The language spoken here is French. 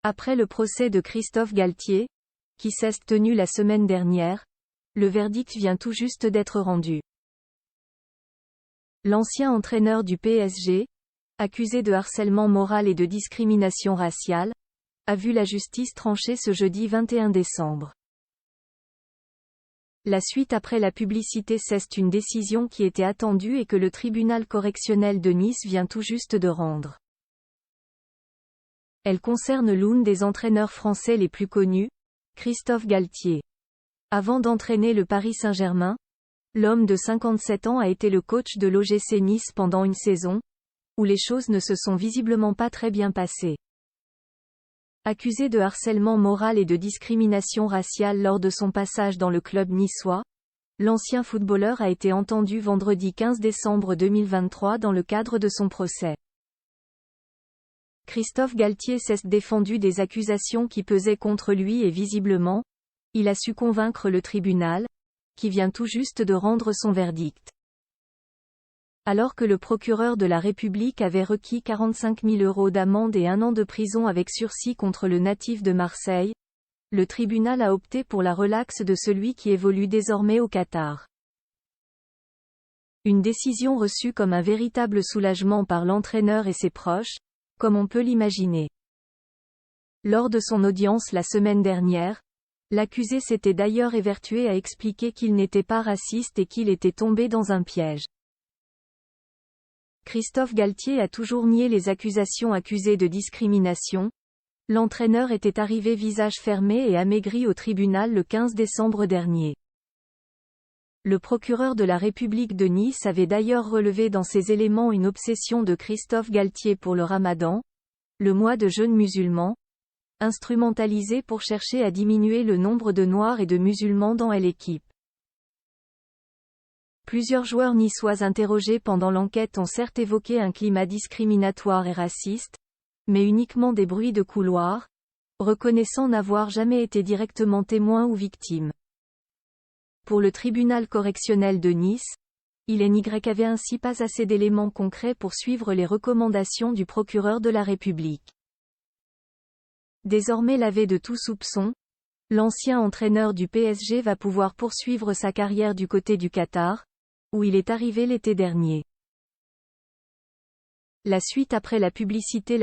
Après le procès de Christophe Galtier, qui s'est tenu la semaine dernière, le verdict vient tout juste d'être rendu. L'ancien entraîneur du PSG, accusé de harcèlement moral et de discrimination raciale, a vu la justice trancher ce jeudi 21 décembre. La suite après la publicité, c'est une décision qui était attendue et que le tribunal correctionnel de Nice vient tout juste de rendre. Elle concerne l'un des entraîneurs français les plus connus, Christophe Galtier. Avant d'entraîner le Paris Saint-Germain, l'homme de 57 ans a été le coach de l'OGC Nice pendant une saison, où les choses ne se sont visiblement pas très bien passées. Accusé de harcèlement moral et de discrimination raciale lors de son passage dans le club niçois, l'ancien footballeur a été entendu vendredi 15 décembre 2023 dans le cadre de son procès. Christophe Galtier s'est défendu des accusations qui pesaient contre lui et visiblement, il a su convaincre le tribunal, qui vient tout juste de rendre son verdict. Alors que le procureur de la République avait requis 45 000 € d'amende et 1 an de prison avec sursis contre le natif de Marseille, le tribunal a opté pour la relaxe de celui qui évolue désormais au Qatar. Une décision reçue comme un véritable soulagement par l'entraîneur et ses proches, comme on peut l'imaginer. Lors de son audience la semaine dernière, l'accusé s'était d'ailleurs évertué à expliquer qu'il n'était pas raciste et qu'il était tombé dans un piège. Christophe Galtier a toujours nié les accusations accusées de discrimination. L'entraîneur était arrivé visage fermé et amaigri au tribunal le 15 décembre dernier. Le procureur de la République de Nice avait d'ailleurs relevé dans ces éléments une obsession de Christophe Galtier pour le Ramadan, le mois de jeûne musulman, instrumentalisé pour chercher à diminuer le nombre de Noirs et de musulmans dans l'équipe. Plusieurs joueurs niçois interrogés pendant l'enquête ont certes évoqué un climat discriminatoire et raciste, mais uniquement des bruits de couloir, reconnaissant n'avoir jamais été directement témoins ou victimes. Pour le tribunal correctionnel de Nice, il n'y avait ainsi pas assez d'éléments concrets pour suivre les recommandations du procureur de la République. Désormais lavé de tout soupçon, l'ancien entraîneur du PSG va pouvoir poursuivre sa carrière du côté du Qatar, où il est arrivé l'été dernier. La suite après la publicité.